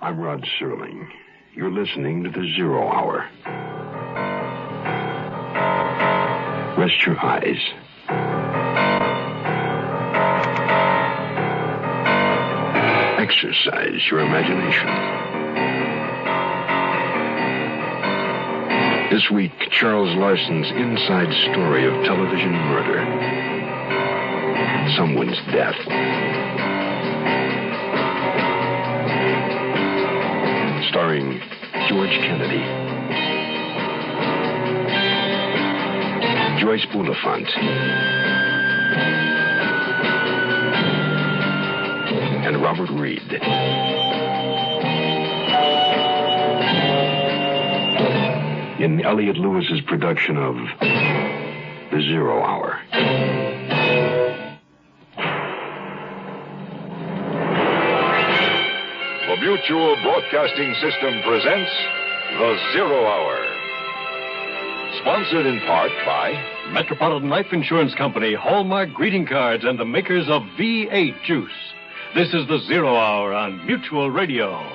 I'm Rod Serling. You're listening to the Zero Hour. Rest your eyes. Exercise your imagination. This week, Charles Larson's inside story of television murder. Someone's death. Starring George Kennedy, Joyce Bulifant, and Robert Reed. In Elliot Lewis's production of The Zero Hour. The Mutual Broadcasting System presents The Zero Hour. Sponsored in part by Metropolitan Life Insurance Company, Hallmark greeting cards, and the makers of V8 Juice. This is The Zero Hour on Mutual Radio.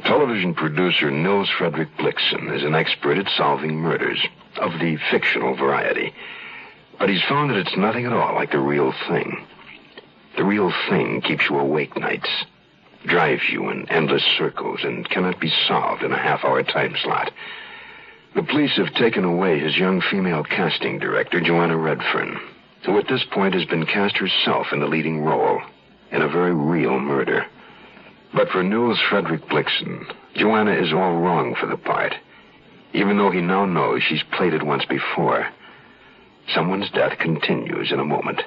Television producer Nils Frederick Blixen is an expert at solving murders of the fictional variety. But he's found that it's nothing at all like the real thing. The real thing keeps you awake nights, drives you in endless circles, and cannot be solved in a half-hour time slot. The police have taken away his young female casting director, Joanna Redfern, who at this point has been cast herself in the leading role in a very real murder. But for Nils Frederick Blixen, Joanna is all wrong for the part, even though he now knows she's played it once before. Someone's death continues in a moment.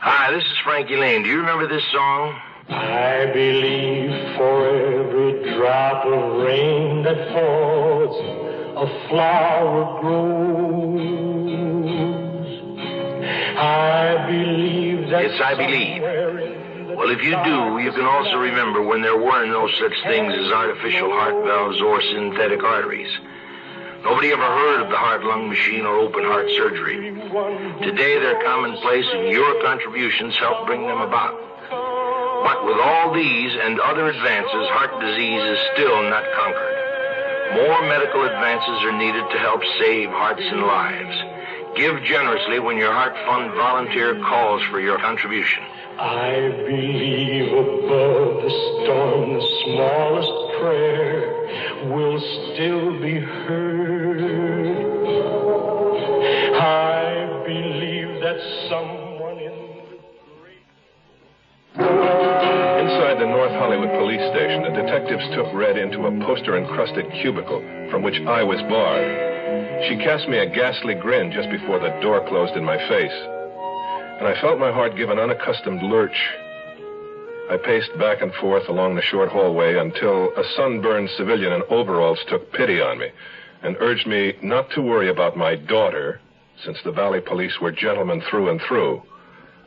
Hi, this is Frankie Lane. Do you remember this song? I believe for every drop of rain that falls, a flower grows. I believe that. Yes, I believe. Well, if you do, you can also remember when there were no such things as artificial heart valves or synthetic arteries. Nobody ever heard of the heart-lung machine or open-heart surgery. Today, they're commonplace, and your contributions help bring them about. But with all these and other advances, heart disease is still not conquered. More medical advances are needed to help save hearts and lives. Give generously when your Heart Fund volunteer calls for your contribution. I believe above the storm, the smallest prayer will still be heard. I believe that someone in the Inside the North Hollywood police station, the detectives took Red into a poster-encrusted cubicle from which I was barred. She cast me a ghastly grin just before the door closed in my face, and I felt my heart give an unaccustomed lurch. I paced back and forth along the short hallway until a sunburned civilian in overalls took pity on me and urged me not to worry about my daughter, since the Valley police were gentlemen through and through.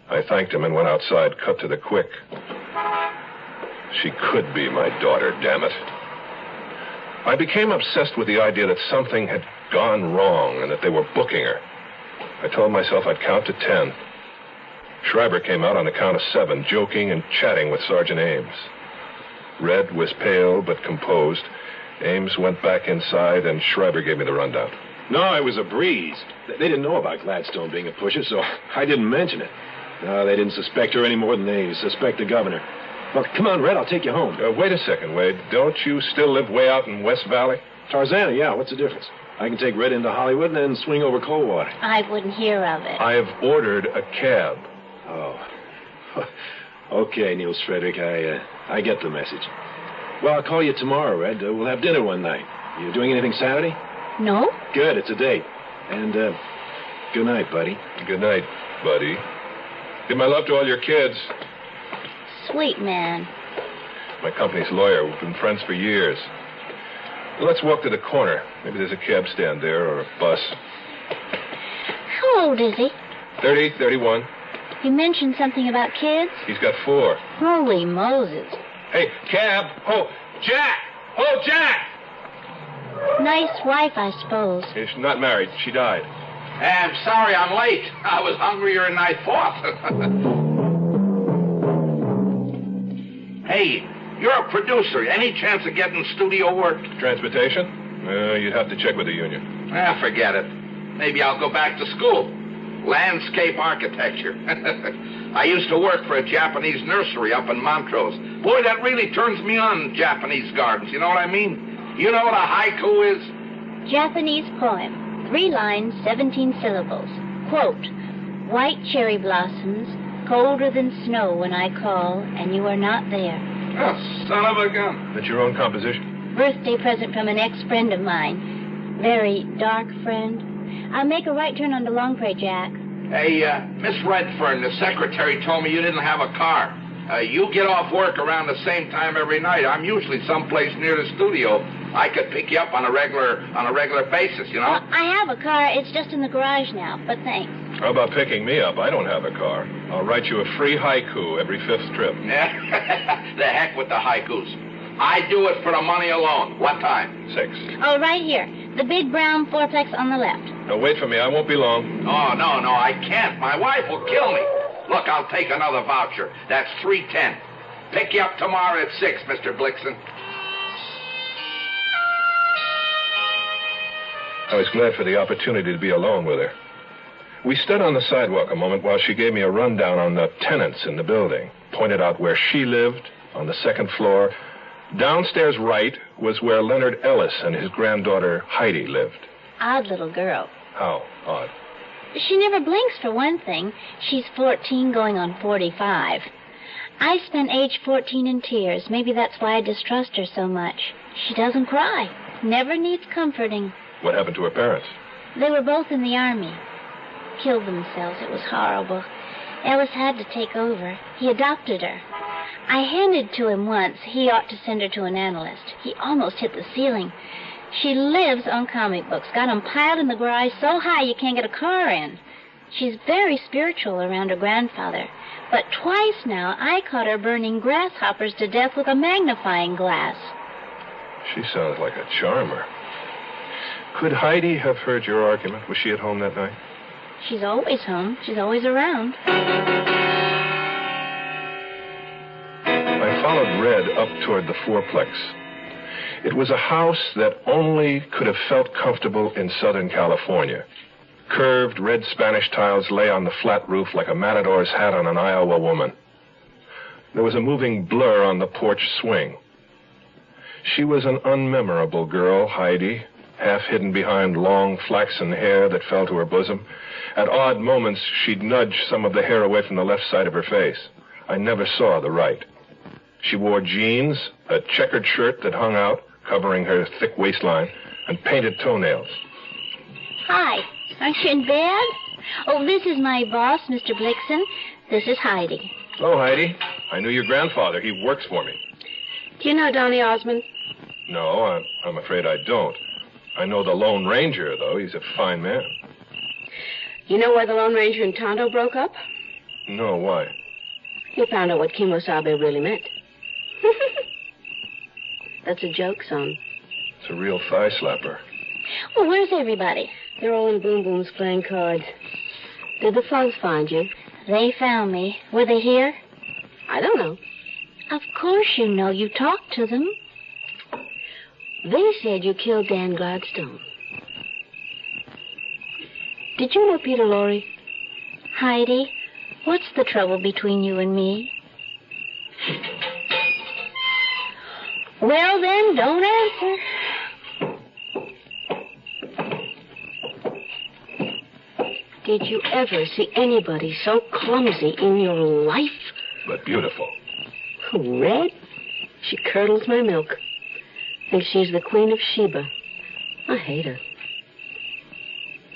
I thanked him and went outside, cut to the quick. She could be my daughter, damn it. I became obsessed with the idea that something had gone wrong and that they were booking her. I told myself I'd count to 10. Schreiber came out on the count of 7, joking and chatting with Sergeant Ames. Red was pale but composed. Ames went back inside, and Schreiber gave me the rundown. No, it was a breeze. They didn't know about Gladstone being a pusher, so I didn't mention it. No, they didn't suspect her any more than they suspect the governor. Well, come on, Red, I'll take you home. Wait a second, Wade. Don't you still live way out in West Valley? Tarzana, yeah, what's the difference? I can take Red into Hollywood and then swing over Coldwater. I wouldn't hear of it. I have ordered a cab. Oh. Okay, Niels Frederick, I get the message. Well, I'll call you tomorrow, Red. We'll have dinner one night. You doing anything Saturday? No. Good, it's a date. And, good night, buddy. Good night, buddy. Give my love to all your kids. Sweet man. My company's lawyer. We've been friends for years. Let's walk to the corner. Maybe there's a cab stand there or a bus. How old is he? 30, 31. You mentioned something about kids? He's got 4. Holy Moses. Hey, cab. Oh, Jack! Oh, Jack! Nice wife, I suppose. She's not married. She died. I'm sorry I'm late. I was hungrier than I thought. Hey, you're a producer. Any chance of getting studio work? Transportation? You'd have to check with the union. Forget it. Maybe I'll go back to school. Landscape architecture. I used to work for a Japanese nursery up in Montrose. Boy, that really turns me on, Japanese gardens. You know what I mean? You know what a haiku is? Japanese poem. 3 lines, 17 syllables. Quote, white cherry blossoms, colder than snow when I call, and you are not there. Oh, son of a gun. That's your own composition? Birthday present from an ex-friend of mine. Very dark friend. I'll make a right turn onto Longpray, Jack. Hey, Miss Redfern, the secretary told me you didn't have a car. You get off work around the same time every night. I'm usually someplace near the studio. I could pick you up on a regular basis, you know? Well, I have a car. It's just in the garage now, but thanks. How about picking me up? I don't have a car. I'll write you a free haiku every 5th trip. The heck with the haikus. I do it for the money alone. What time? 6. Oh, right here. The big brown fourplex on the left. Now, wait for me. I won't be long. Oh, no, I can't. My wife will kill me. Look, I'll take another voucher. That's $3.10. Pick you up tomorrow at 6, Mr. Blixen. I was glad for the opportunity to be alone with her. We stood on the sidewalk a moment while she gave me a rundown on the tenants in the building, pointed out where she lived, on the 2nd floor. Downstairs right was where Leonard Ellis and his granddaughter Heidi lived. Odd little girl. How odd? She never blinks, for one thing. She's 14 going on 45. I spent age 14 in tears. Maybe that's why I distrust her so much. She doesn't cry. Never needs comforting. What happened to her parents? They were both in the Army. Killed themselves. It was horrible. Ellis had to take over. He adopted her. I hinted to him once he ought to send her to an analyst. He almost hit the ceiling. She lives on comic books, got them piled in the garage so high you can't get a car in. She's very spiritual around her grandfather. But twice now I caught her burning grasshoppers to death with a magnifying glass. She sounds like a charmer. Could Heidi have heard your argument? Was she at home that night? She's always home. She's always around. I followed Red up toward the fourplex. It was a house that only could have felt comfortable in Southern California. Curved red Spanish tiles lay on the flat roof like a matador's hat on an Iowa woman. There was a moving blur on the porch swing. She was an unmemorable girl, Heidi, half hidden behind long flaxen hair that fell to her bosom. At odd moments, she'd nudge some of the hair away from the left side of her face. I never saw the right. She wore jeans, a checkered shirt that hung out, covering her thick waistline, and painted toenails. Hi. Aren't you in bed? Oh, this is my boss, Mr. Blixen. This is Heidi. Hello, Heidi. I knew your grandfather. He works for me. Do you know Donny Osmond? No, I'm afraid I don't. I know the Lone Ranger, though. He's a fine man. You know why the Lone Ranger and Tonto broke up? No, why? You found out what Kimosabe really meant. That's a joke, son. It's a real thigh slapper. Well, where's everybody? They're all in Boom Boom's playing cards. Did the thugs find you? They found me. Were they here? I don't know. Of course you know. You talked to them. They said you killed Dan Gladstone. Did you know Peter Lorre? Heidi, what's the trouble between you and me? Well, then, don't answer. Did you ever see anybody so clumsy in your life? But beautiful. Red? She curdles my milk. Thinks she's the Queen of Sheba. I hate her.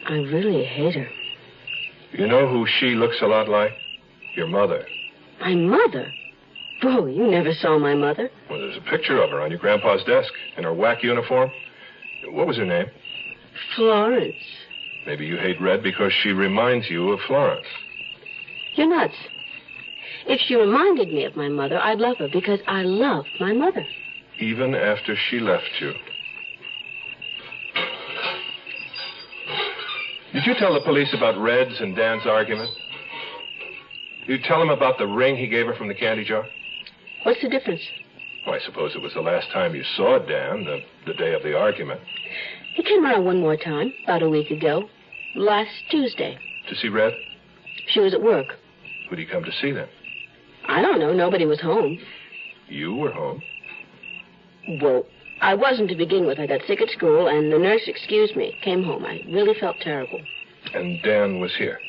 I really hate her. You know who she looks a lot like? Your mother. My mother? Oh, you never saw my mother. Well, there's a picture of her on your grandpa's desk in her WAC uniform. What was her name? Florence. Maybe you hate Red because she reminds you of Florence. You're nuts. If she reminded me of my mother, I'd love her because I love my mother. Even after she left you. Did you tell the police about Red's and Dan's argument? Did you tell them about the ring he gave her from the candy jar? What's the difference? Well, I suppose it was the last time you saw Dan, the day of the argument. He came around one more time, about a week ago. Last Tuesday. To see Red? She was at work. Who'd he come to see then? I don't know. Nobody was home. You were home? Well, I wasn't to begin with. I got sick at school, and the nurse excused me. Came home. I really felt terrible. And Dan was here?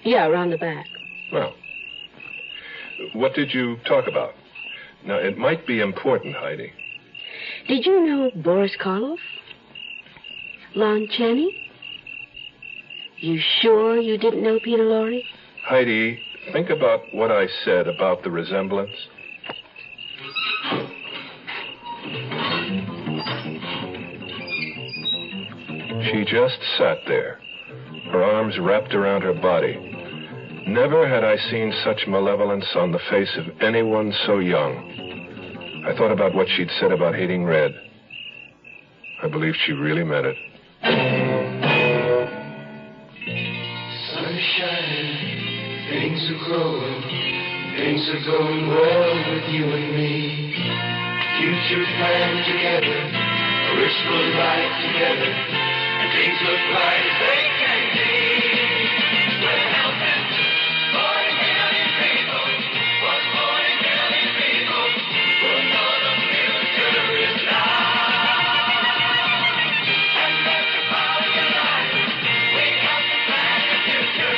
Yeah, around the back. Well, what did you talk about? Now, it might be important, Heidi. Did you know Boris Karloff? Lon Chaney? You sure you didn't know Peter Lorre? Heidi, think about what I said about the resemblance. She just sat there, her arms wrapped around her body. Never had I seen such malevolence on the face of anyone so young. I thought about what she'd said about hating Red. I believe she really meant it. Sun's shining, things are growing, things are going well with you and me. Future planned together, a wishful life together, and things look bright as they can be. We're helping 40 million people, 40 million people who know the future is now. And that's the power of your life. We have to plan the future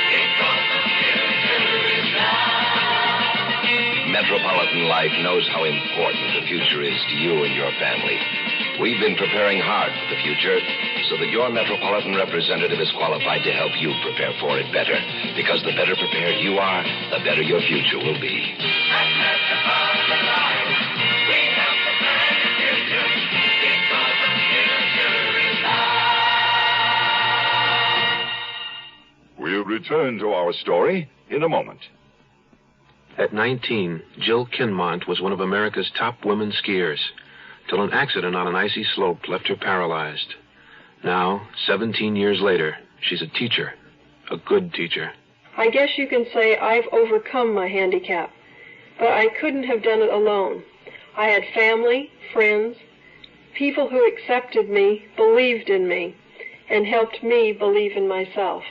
because the future is now. Metropolitan Life knows how important the future is to you and your family. We've been preparing hard for the future so that your Metropolitan representative is qualified to help you prepare for it better. Because the better prepared you are, the better your future will be. And Metropolitan Life, we help to plan the future because the future is now. We'll return to our story in a moment. At 19, Jill Kinmont was one of America's top women skiers, till an accident on an icy slope left her paralyzed. Now, 17 years later, she's a teacher, a good teacher. I guess you can say I've overcome my handicap, but I couldn't have done it alone. I had family, friends, people who accepted me, believed in me, and helped me believe in myself.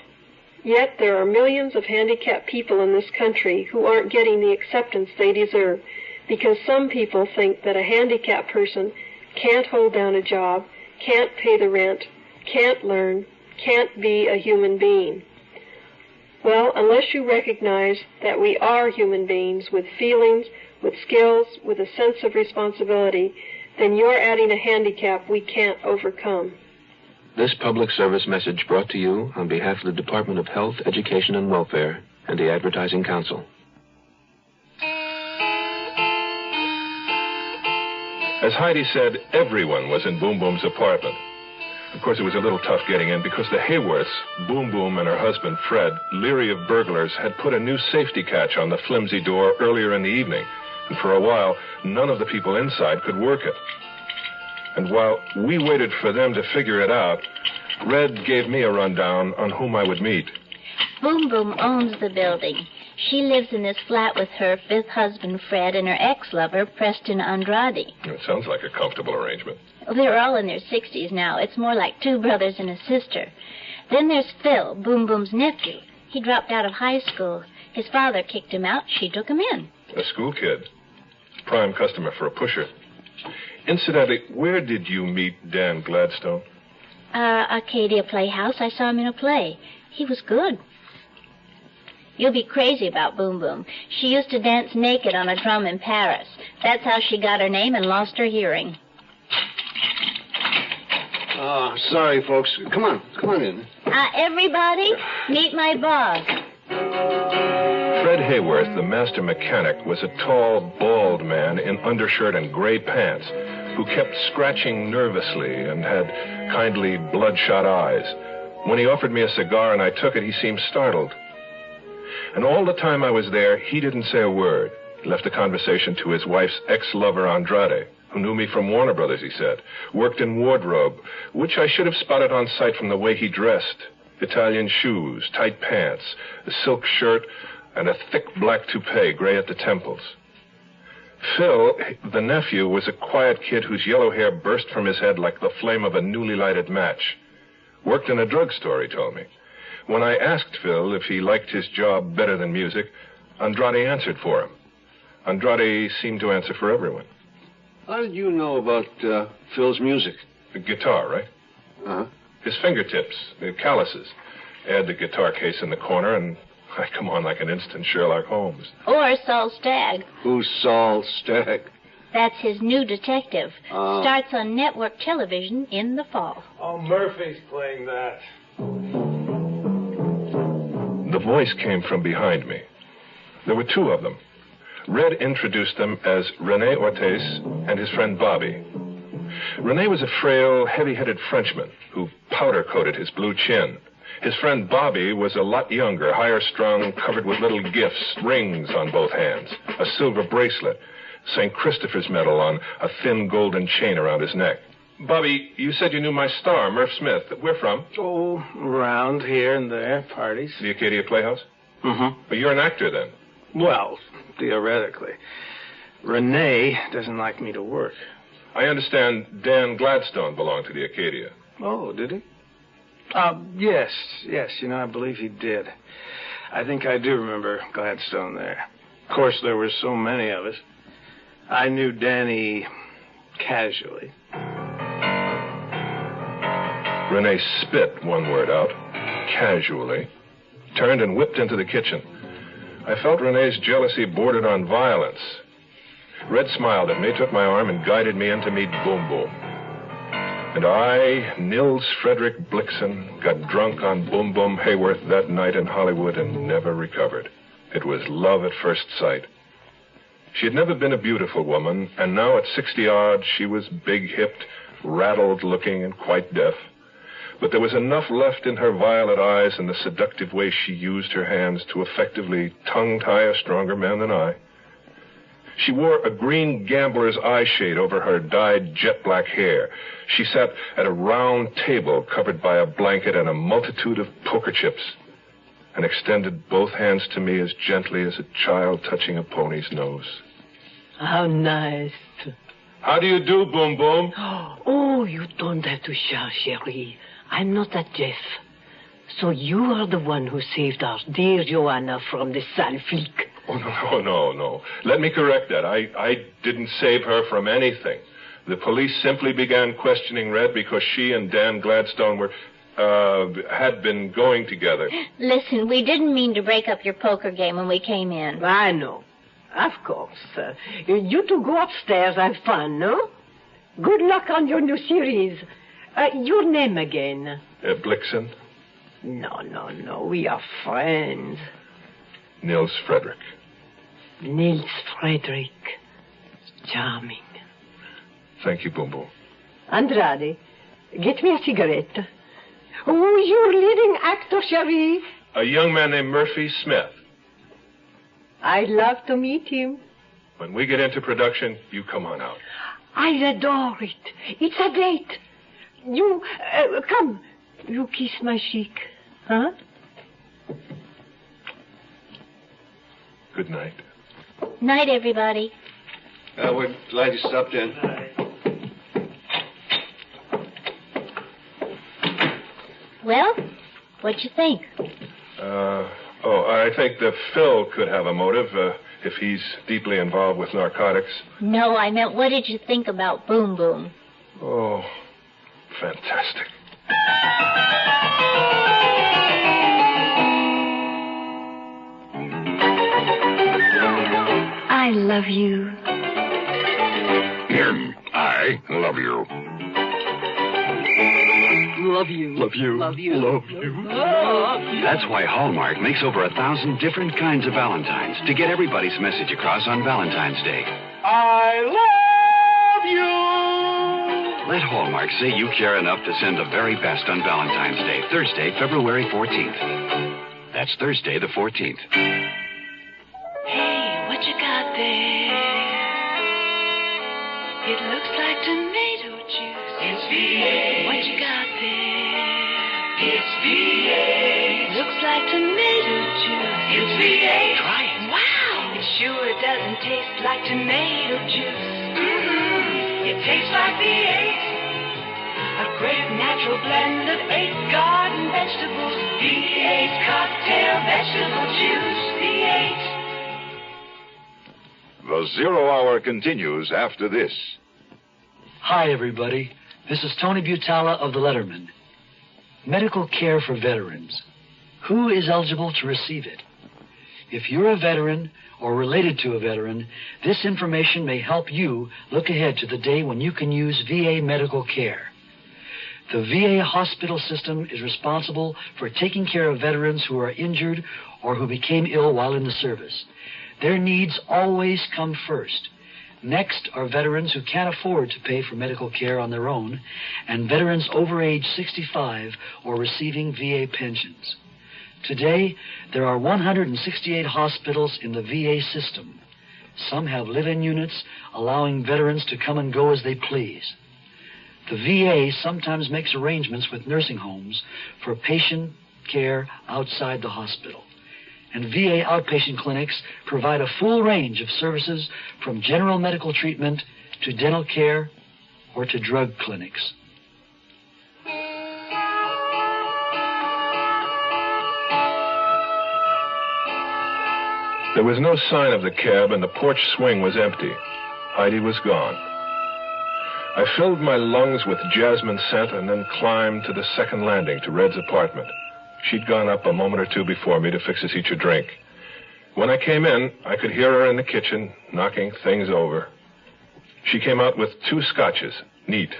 Yet there are millions of handicapped people in this country who aren't getting the acceptance they deserve because some people think that a handicapped person can't hold down a job, can't pay the rent, can't learn, can't be a human being. Well, unless you recognize that we are human beings with feelings, with skills, with a sense of responsibility, then you're adding a handicap we can't overcome. This public service message brought to you on behalf of the Department of Health, Education, and Welfare and the Advertising Council. As Heidi said, everyone was in Boom Boom's apartment. Of course, it was a little tough getting in because the Hayworths, Boom Boom and her husband, Fred, leery of burglars, had put a new safety catch on the flimsy door earlier in the evening. And for a while, none of the people inside could work it. And while we waited for them to figure it out, Red gave me a rundown on whom I would meet. Boom Boom owns the building. She lives in this flat with her fifth husband, Fred, and her ex-lover, Preston Andrade. It sounds like a comfortable arrangement. They're all in their 60s now. It's more like two brothers and a sister. Then there's Phil, Boom Boom's nephew. He dropped out of high school. His father kicked him out. She took him in. A school kid. Prime customer for a pusher. Incidentally, where did you meet Dan Gladstone? Arcadia Playhouse. I saw him in a play. He was good. You'll be crazy about Boom Boom. She used to dance naked on a drum in Paris. That's how she got her name and lost her hearing. Sorry, folks. Come on in. Everybody, meet my boss. Fred Hayworth, the master mechanic, was a tall, bald man in undershirt and gray pants who kept scratching nervously and had kindly, bloodshot eyes. When he offered me a cigar and I took it, he seemed startled. And all the time I was there, he didn't say a word. He left the conversation to his wife's ex-lover, Andrade. who knew me from Warner Brothers, he said. Worked in wardrobe, which I should have spotted on sight from the way he dressed. Italian shoes, tight pants, a silk shirt, and a thick black toupee, gray at the temples. Phil, the nephew, was a quiet kid whose yellow hair burst from his head like the flame of a newly lighted match. Worked in a drugstore, he told me. When I asked Phil if he liked his job better than music, Andrade answered for him. Andrade seemed to answer for everyone. How did you know about Phil's music? The guitar, right? Uh-huh. His fingertips, the calluses. Add the guitar case in the corner, and I come on like an instant Sherlock Holmes. Or Saul Stagg. Who's Saul Stagg? That's his new detective. Starts on network television in the fall. Oh, Murphy's playing that. The voice came from behind me. There were two of them. Red introduced them as René Ortiz and his friend Bobby. René was a frail, heavy-headed Frenchman who powder-coated his blue chin. His friend Bobby was a lot younger, higher-strung, covered with little gifts, rings on both hands, a silver bracelet, St. Christopher's medal on a thin golden chain around his neck. Bobby, you said you knew my star, Murph Smith. Where from? Oh, around here and there, parties. The Acadia Playhouse? Mm-hmm. But you're an actor, then? Well, theoretically. Renee doesn't like me to work. I understand Dan Gladstone belonged to the Acadia. Oh, did he? Yes, I believe he did. I think I do remember Gladstone there. Of course, there were so many of us. I knew Danny casually. Renee spit one word out, casually, turned and whipped into the kitchen. I felt Renee's jealousy bordered on violence. Red smiled at me, took my arm, and guided me in to meet Boom Boom. And I, Nils Frederick Blixen, got drunk on Boom Boom Hayworth that night in Hollywood and never recovered. It was love at first sight. She had never been a beautiful woman, and now at 60-odd, she was big-hipped, rattled-looking, and quite deaf. But there was enough left in her violet eyes and the seductive way she used her hands to effectively tongue-tie a stronger man than I. She wore a green gambler's eye shade over her dyed jet-black hair. She sat at a round table covered by a blanket and a multitude of poker chips, and extended both hands to me as gently as a child touching a pony's nose. How nice. How do you do, Boom Boom? Oh, you don't have to shout, Cherie. I'm not that deaf. So you are the one who saved our dear Joanna from the sale flic. Oh, no. Let me correct that. I didn't save her from anything. The police simply began questioning Red because she and Dan Gladstone had been going together. Listen, we didn't mean to break up your poker game when we came in. I know. Of course. You two go upstairs, have fun, no? Good luck on your new series. Your name again? Blixen. No. We are friends. Nils Frederick. Nils Frederick. Charming. Thank you, Boom Boom. Andrade, get me a cigarette. Who's your leading actor, Cherie? A young man named Murphy Smith. I'd love to meet him. When we get into production, you come on out. I adore it. It's a date. You, come. You kiss my cheek. Huh? Good night. Night, everybody. We're glad you stopped in. Well, what'd you think? I think that Phil could have a motive if he's deeply involved with narcotics. No, I meant what did you think about Boom Boom? Oh, fantastic. I love you. I love you. Love you. Love you. Love you. Love you. That's why Hallmark makes over 1,000 different kinds of Valentines to get everybody's message across on Valentine's Day. I love you. Let Hallmark say you care enough to send the very best on Valentine's Day, Thursday, February 14th. That's Thursday the 14th. Hey, what you got there? It looks like tomato juice. It's V8. What you got there? It's V8. Looks like tomato juice. It's V8. Try it. Wow. It sure doesn't taste like tomato juice. It tastes like V8. A great natural blend of 8 garden vegetables. V8 cocktail vegetable juice. V8. The Zero Hour continues after this. Hi, everybody. This is Tony Butala of the Letterman. Medical care for veterans. Who is eligible to receive it? If you're a veteran or related to a veteran, this information may help you look ahead to the day when you can use VA medical care. The VA hospital system is responsible for taking care of veterans who are injured or who became ill while in the service. Their needs always come first. Next are veterans who can't afford to pay for medical care on their own, and veterans over age 65 or receiving VA pensions. Today, there are 168 hospitals in the VA system. Some have live-in units, allowing veterans to come and go as they please. The VA sometimes makes arrangements with nursing homes for patient care outside the hospital. And VA outpatient clinics provide a full range of services from general medical treatment to dental care or to drug clinics. There was no sign of the cab, and the porch swing was empty. Heidi was gone. I filled my lungs with jasmine scent and then climbed to the second landing to Red's apartment. She'd gone up a moment or two before me to fix us each a drink. When I came in, I could hear her in the kitchen, knocking things over. She came out with 2 scotches, neat.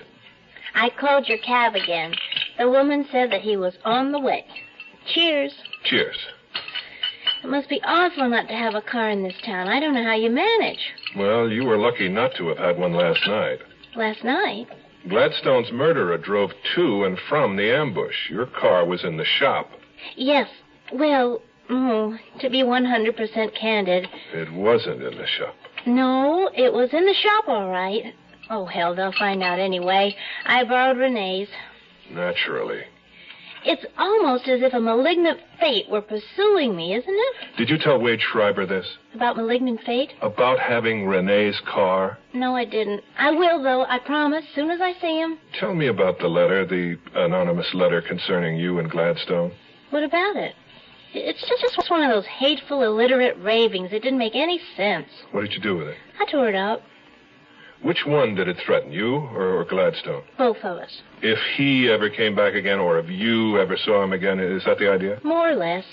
I called your cab again. The woman said that he was on the way. Cheers. Cheers. It must be awful not to have a car in this town. I don't know how you manage. Well, you were lucky not to have had one last night. Last night? Gladstone's murderer drove to and from the ambush. Your car was in the shop. Yes. Well, to be 100% candid. It wasn't in the shop. No, it was in the shop, all right. Oh, hell, they'll find out anyway. I borrowed Renee's. Naturally. It's almost as if a malignant fate were pursuing me, isn't it? Did you tell Wade Schreiber this? About malignant fate? About having Renee's car? No, I didn't. I will, though, I promise, soon as I see him. Tell me about the letter, the anonymous letter concerning you and Gladstone. What about it? It's just one of those hateful, illiterate ravings. It didn't make any sense. What did you do with it? I tore it up. Which one did it threaten, you or Gladstone? Both of us. If he ever came back again, or if you ever saw him again, is that the idea? More or less.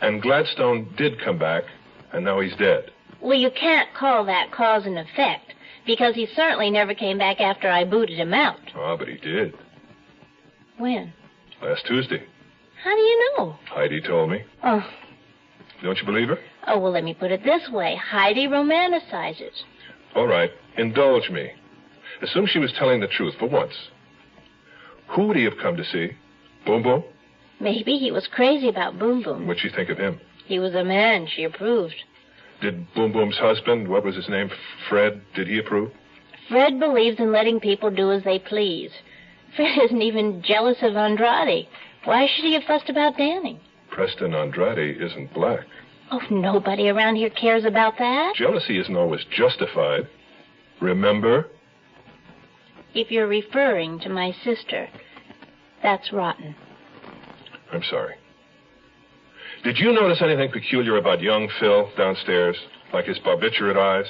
And Gladstone did come back, and now he's dead. Well, you can't call that cause and effect, because he certainly never came back after I booted him out. Oh, but he did. When? Last Tuesday. How do you know? Heidi told me. Oh. Don't you believe her? Oh, well, let me put it this way. Heidi romanticizes. All right, indulge me. Assume she was telling the truth for once. Who would he have come to see? Boom Boom? Maybe he was crazy about Boom Boom. What'd she think of him? He was a man. She approved. Did Boom Boom's husband, what was his name, Fred, did he approve? Fred believes in letting people do as they please. Fred isn't even jealous of Andrade. Why should he have fussed about Danny? Preston Andrade isn't black. Oh, nobody around here cares about that. Jealousy isn't always justified. Remember? If you're referring to my sister, that's rotten. I'm sorry. Did you notice anything peculiar about young Phil downstairs, like his barbiturate eyes?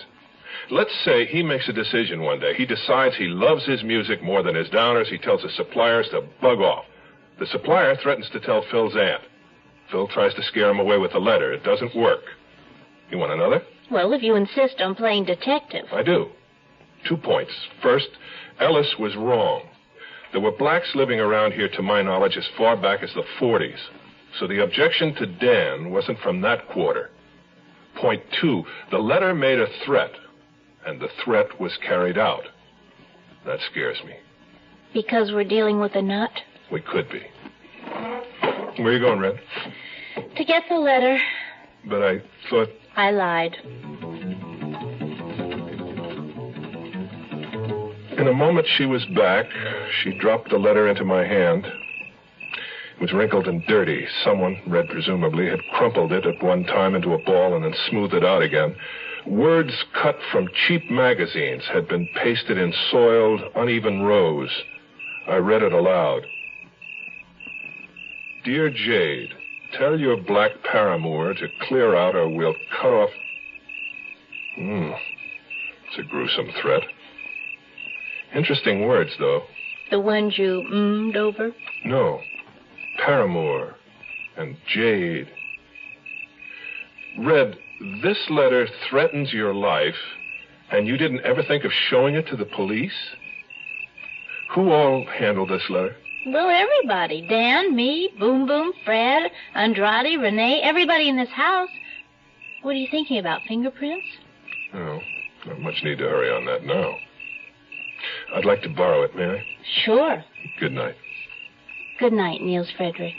Let's say he makes a decision one day. He decides he loves his music more than his downers. He tells his suppliers to bug off. The supplier threatens to tell Phil's aunt. Phil tries to scare him away with a letter. It doesn't work. You want another? Well, if you insist on playing detective. I do. 2 points. First, Ellis was wrong. There were blacks living around here, to my knowledge, as far back as the 40s. So the objection to Dan wasn't from that quarter. Point 2, the letter made a threat, and the threat was carried out. That scares me. Because we're dealing with a nut? We could be. Where are you going, Red? To get the letter. But I thought... I lied. In a moment, she was back. She dropped the letter into my hand. It was wrinkled and dirty. Someone, Red presumably, had crumpled it at one time into a ball and then smoothed it out again. Words cut from cheap magazines had been pasted in soiled, uneven rows. I read it aloud. Dear Jade, tell your black paramour to clear out or we'll cut off... It's a gruesome threat. Interesting words, though. The ones you mm'd over? No. Paramour and Jade. Red, this letter threatens your life, and you didn't ever think of showing it to the police? Who all handled this letter? Well, everybody. Dan, me, Boom Boom, Fred, Andrade, Renee, everybody in this house. What are you thinking about, fingerprints? Oh, not much need to hurry on that now. I'd like to borrow it, may I? Sure. Good night. Good night, Niels Frederick.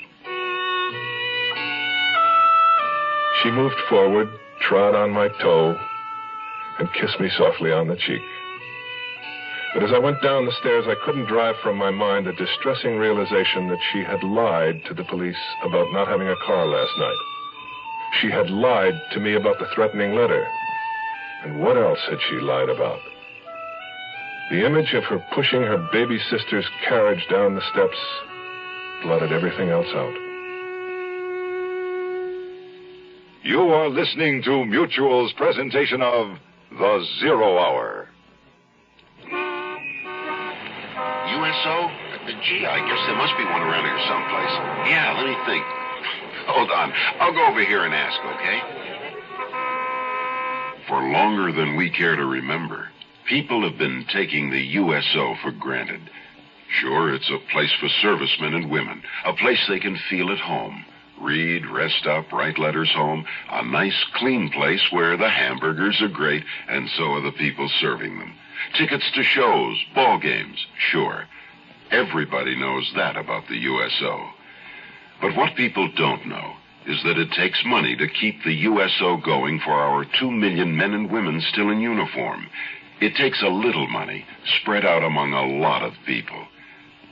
She moved forward, trod on my toe, and kissed me softly on the cheek. But as I went down the stairs, I couldn't drive from my mind the distressing realization that she had lied to the police about not having a car last night. She had lied to me about the threatening letter. And what else had she lied about? The image of her pushing her baby sister's carriage down the steps blotted everything else out. You are listening to Mutual's presentation of The Zero Hour. USO? Gee, I guess there must be one around here someplace. Yeah, let me think. Hold on. I'll go over here and ask, okay? For longer than we care to remember, people have been taking the USO for granted. Sure, it's a place for servicemen and women, a place they can feel at home. Read, rest up, write letters home. A nice, clean place where the hamburgers are great and so are the people serving them. Tickets to shows, ball games, sure. Everybody knows that about the USO. But what people don't know is that it takes money to keep the USO going for our 2 million men and women still in uniform. It takes a little money spread out among a lot of people.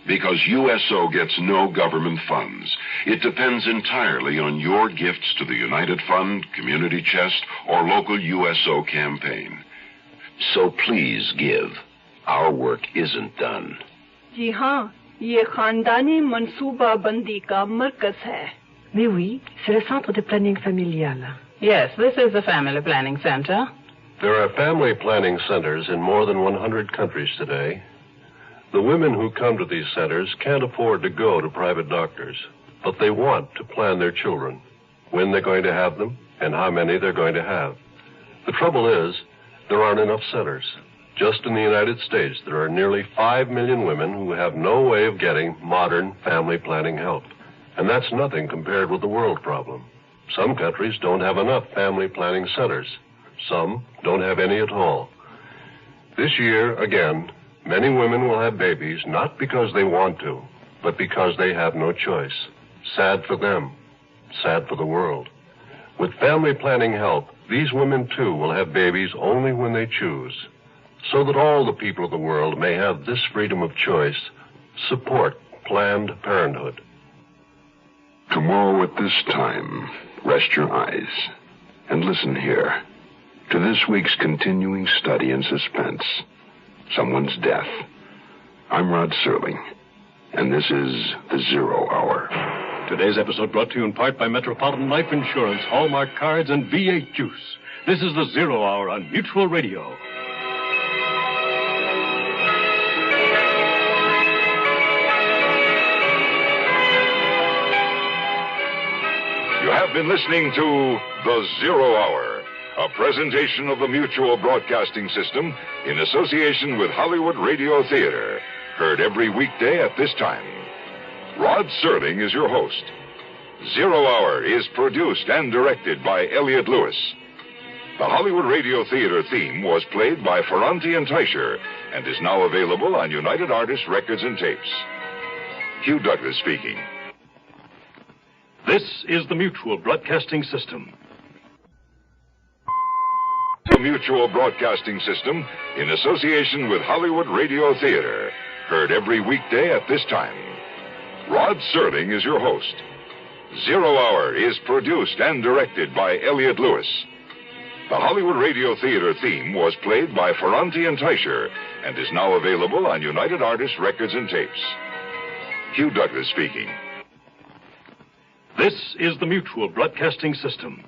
Because USO gets no government funds. It depends entirely on your gifts to the United Fund, Community Chest, or local USO campaign. So please give. Our work isn't done. जी हाँ, ये खानदानी मंसूबा बंदी का मरकज है. Mais oui, c'est le centre de planning familial. Yes, this is the family planning center. There are family planning centers in more than 100 countries today. The women who come to these centers can't afford to go to private doctors, but they want to plan their children, when they're going to have them, and how many they're going to have. The trouble is, there aren't enough centers. Just in the United States, there are nearly 5 million women who have no way of getting modern family planning help. And that's nothing compared with the world problem. Some countries don't have enough family planning centers. Some don't have any at all. This year, again, many women will have babies not because they want to, but because they have no choice. Sad for them. Sad for the world. With family planning help, these women, too, will have babies only when they choose. So that all the people of the world may have this freedom of choice, support Planned Parenthood. Tomorrow at this time, rest your eyes and listen here to this week's continuing study in suspense, someone's death. I'm Rod Serling, and this is The Zero Hour. Today's episode brought to you in part by Metropolitan Life Insurance, Hallmark Cards, and V8 Juice. This is The Zero Hour on Mutual Radio. You have been listening to The Zero Hour, a presentation of the Mutual Broadcasting System in association with Hollywood Radio Theater, heard every weekday at this time. Rod Serling is your host. Zero Hour is produced and directed by Elliott Lewis. The Hollywood Radio Theater theme was played by Ferranti and Teicher and is now available on United Artists Records and Tapes. Hugh Douglas speaking. This is the Mutual Broadcasting System. The Mutual Broadcasting System in association with Hollywood Radio Theater. Heard every weekday at this time. Rod Serling is your host. Zero Hour is produced and directed by Elliott Lewis. The Hollywood Radio Theater theme was played by Ferranti and Teicher and is now available on United Artists Records and Tapes. Hugh Douglas speaking. This is the Mutual Broadcasting System.